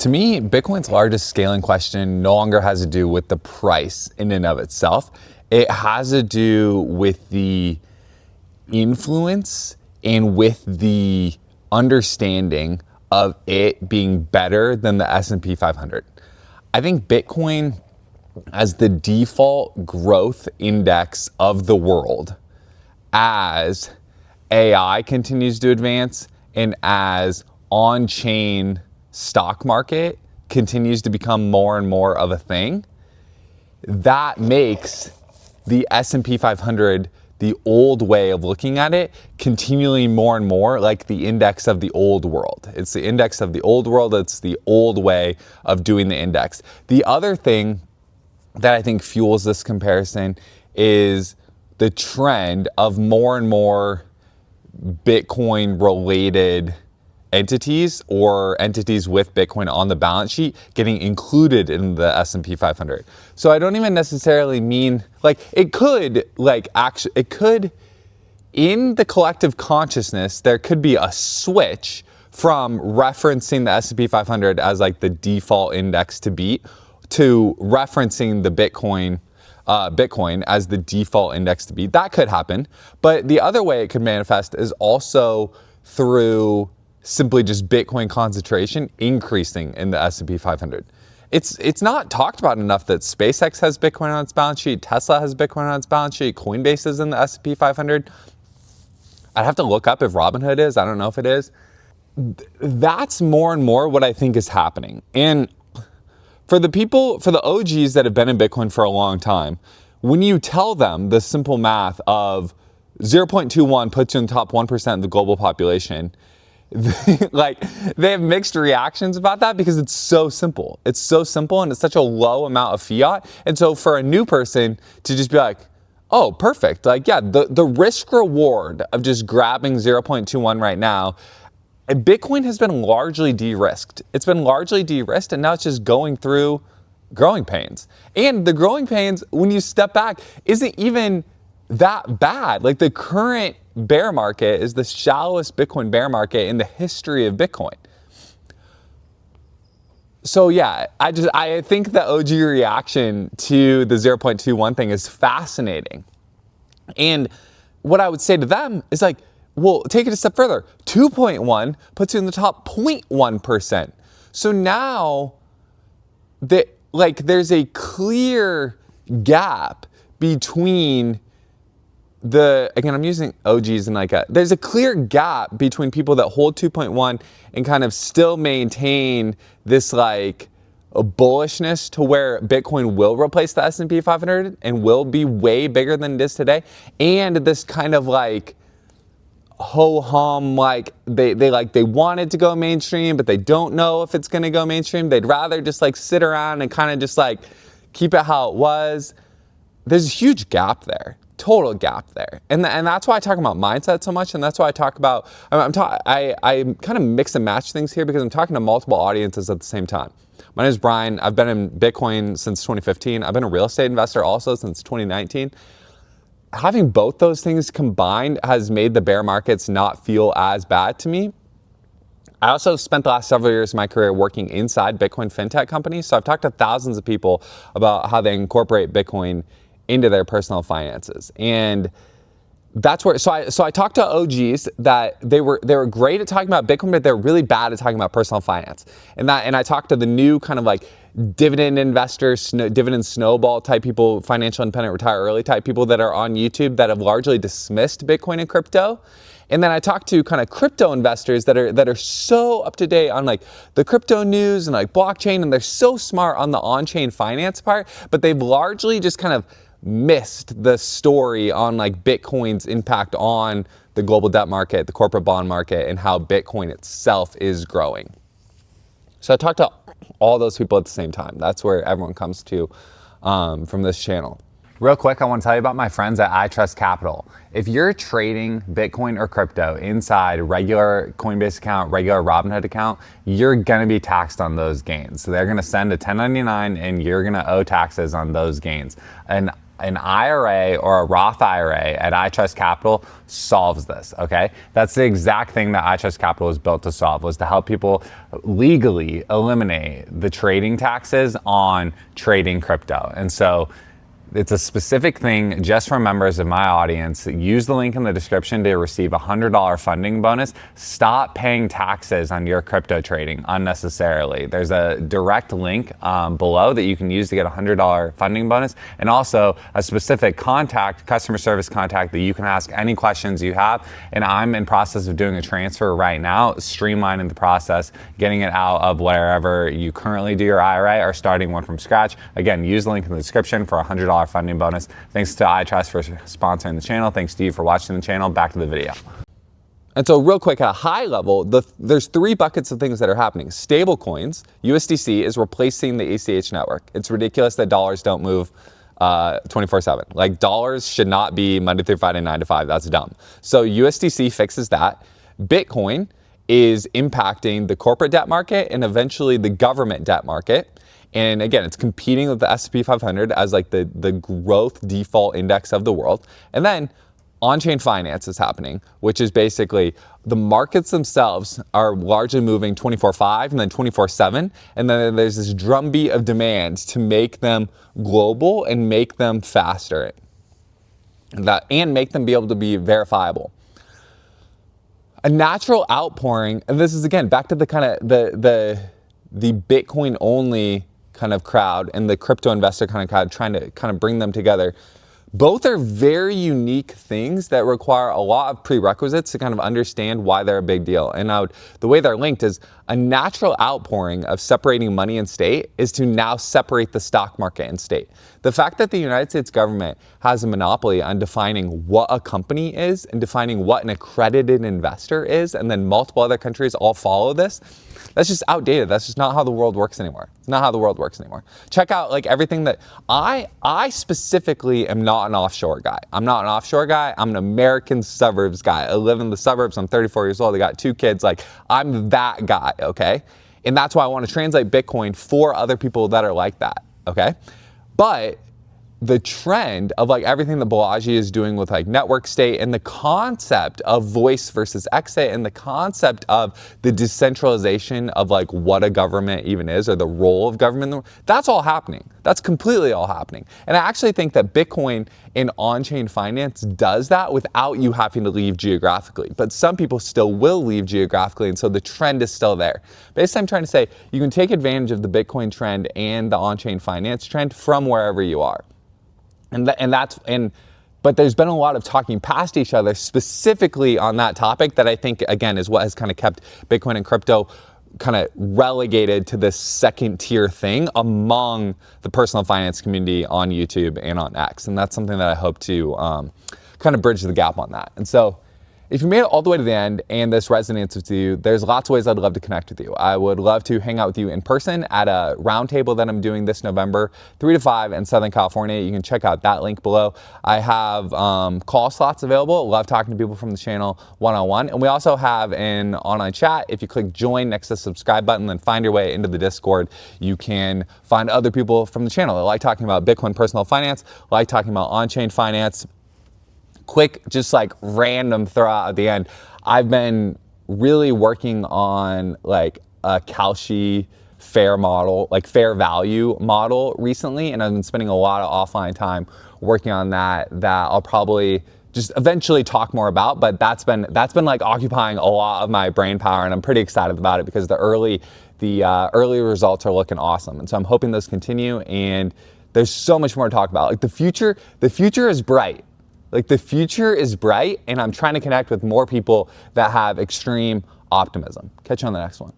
To me, Bitcoin's largest scaling question no longer has to do with the price in and of itself. It has to do with the influence and with the understanding of it being better than the SP 500. I think Bitcoin as the default growth index of the world, as AI continues to advance and as on-chain stock market continues to become more and more of a thing, that makes the S&P 500, the old way of looking at it, continually more and more like the index of the old world. It's the index of the old world. It's the old way of doing the index. The other thing that I think fuels this comparison is the trend of more and more Bitcoin related entities or entities with Bitcoin on the balance sheet getting included in the S&P 500. So I don't even necessarily mean it could in the collective consciousness, there could be a switch from referencing the S&P 500 as the default index to beat to referencing the Bitcoin as the default index to beat. That could happen. But the other way it could manifest is also through simply just Bitcoin concentration increasing in the S&P 500. It's not talked about enough that SpaceX has Bitcoin on its balance sheet, Tesla has Bitcoin on its balance sheet, Coinbase is in the S&P 500. I'd have to look up if Robinhood is. I don't know if it is. That's more and more what I think is happening. And for the OGs that have been in Bitcoin for a long time, when you tell them the simple math of 0.21 puts you in the top 1% of the global population, they have mixed reactions about that because it's so simple. It's so simple and it's such a low amount of fiat. And so for a new person to just be like, oh, perfect. The risk reward of just grabbing 0.21 right now, Bitcoin has been largely de-risked. It's been largely de-risked and now it's just going through growing pains. And the growing pains, when you step back, isn't even that bad. The current bear market is the shallowest Bitcoin bear market in the history of Bitcoin. So yeah, I think the OG reaction to the 0.21 thing is fascinating. And what I would say to them is well, take it a step further. 2.1 puts you in the top 0.1%. So now there's a clear gap between I'm using OGs and there's a clear gap between people that hold 2.1 and kind of still maintain this a bullishness to where Bitcoin will replace the S&P 500 and will be way bigger than it is today. And this kind of ho-hum, they want it to go mainstream, but they don't know if it's going to go mainstream. They'd rather just sit around and kind of just keep it how it was. There's a huge gap there. Total gap there. And that's why I talk about mindset so much. And that's why I talk about, I kind of mix and match things here because I'm talking to multiple audiences at the same time. My name is Brian. I've been in Bitcoin since 2015. I've been a real estate investor also since 2019. Having both those things combined has made the bear markets not feel as bad to me. I also spent the last several years of my career working inside Bitcoin fintech companies. So I've talked to thousands of people about how they incorporate Bitcoin into their personal finances. And that's where, so I talked to OGs that they were great at talking about Bitcoin, but they're really bad at talking about personal finance. And I talked to the new kind of dividend investors, dividend snowball type people, financial independent, retire early type people that are on YouTube that have largely dismissed Bitcoin and crypto. And then I talked to kind of crypto investors that are so up to date on the crypto news and blockchain, and they're so smart on the on-chain finance part, but they've largely just kind of missed the story on Bitcoin's impact on the global debt market, the corporate bond market, and how Bitcoin itself is growing. So I talked to all those people at the same time. That's where everyone comes to from this channel. Real quick, I want to tell you about my friends at I Trust Capital. If you're trading Bitcoin or crypto inside a regular Coinbase account, regular Robinhood account, you're going to be taxed on those gains. So they're going to send a 1099 and you're going to owe taxes on those gains. And an IRA or a Roth IRA at iTrust Capital solves this, okay? That's the exact thing that iTrust Capital was built to solve, was to help people legally eliminate the trading taxes on trading crypto. And so it's a specific thing just for members of my audience. Use the link in the description to receive a $100 funding bonus. Stop paying taxes on your crypto trading unnecessarily. There's a direct link below that you can use to get a $100 funding bonus, and also a specific customer service contact that you can ask any questions you have. And I'm in process of doing a transfer right now, streamlining the process, getting it out of wherever you currently do your IRA or starting one from scratch. Again, use the link in the description for a $100 funding bonus. Thanks to iTrust for sponsoring the channel. Thanks to you for watching the channel. Back to the video. And so real quick, at a high level, there's 3 buckets of things that are happening. Stable coins, USDC is replacing the ACH network. It's ridiculous that dollars don't move 24/7. Like, dollars should not be Monday through Friday, 9 to 5. That's dumb. So USDC fixes that. Bitcoin is impacting the corporate debt market and eventually the government debt market. And again, it's competing with the SP500 as like the growth default index of the world. And then on-chain finance is happening, which is basically the markets themselves are largely moving 24/5 and then 24/7. And then there's this drumbeat of demand to make them global and make them faster. And make them be able to be verifiable. A natural outpouring, and this is again back to the kind of the Bitcoin only kind of crowd and the crypto investor kind of crowd, trying to kind of bring them together. Both are very unique things that require a lot of prerequisites to kind of understand why they're a big deal. And the way they're linked is a natural outpouring of separating money and state is to now separate the stock market and state. The fact that the United States government has a monopoly on defining what a company is and defining what an accredited investor is, and then multiple other countries all follow this, that's just outdated. That's just not how the world works anymore. It's not how the world works anymore. Check out like everything that I specifically am not an offshore guy. I'm not an offshore guy. I'm an American suburbs guy. I live in the suburbs. I'm 34 years old. I got 2 kids. Like, I'm that guy, okay? And that's why I want to translate Bitcoin for other people that are like that, okay? But the trend of like everything that Balaji is doing with like network state and the concept of voice versus exit and the concept of the decentralization of like what a government even is or the role of government, that's all happening. That's completely all happening. And I actually think that Bitcoin in on-chain finance does that without you having to leave geographically. But some people still will leave geographically, and so the trend is still there. Basically, I'm trying to say you can take advantage of the Bitcoin trend and the on-chain finance trend from wherever you are. But there's been a lot of talking past each other specifically on that topic that I think, again, is what has kind of kept Bitcoin and crypto kind of relegated to this second tier thing among the personal finance community on YouTube and on X. And that's something that I hope to kind of bridge the gap on that. And so if you made it all the way to the end and this resonates with you, there's lots of ways I'd love to connect with you. I would love to hang out with you in person at a roundtable that I'm doing this November, 3 to 5 in Southern California. You can check out that link below. I have call slots available. Love talking to people from the channel one-on-one. And we also have an online chat. If you click join next to the subscribe button, then find your way into the Discord. You can find other people from the channel that like talking about Bitcoin personal finance, like talking about on-chain finance. Quick, just like random throw out at the end. I've been really working on like a Kalshi fair model, like fair value model recently, and I've been spending a lot of offline time working on that I'll probably just eventually talk more about, but that's been like occupying a lot of my brain power, and I'm pretty excited about it because the early results are looking awesome. And so I'm hoping those continue, and there's so much more to talk about. Like the future is bright. Like the future is bright, and I'm trying to connect with more people that have extreme optimism. Catch you on the next one.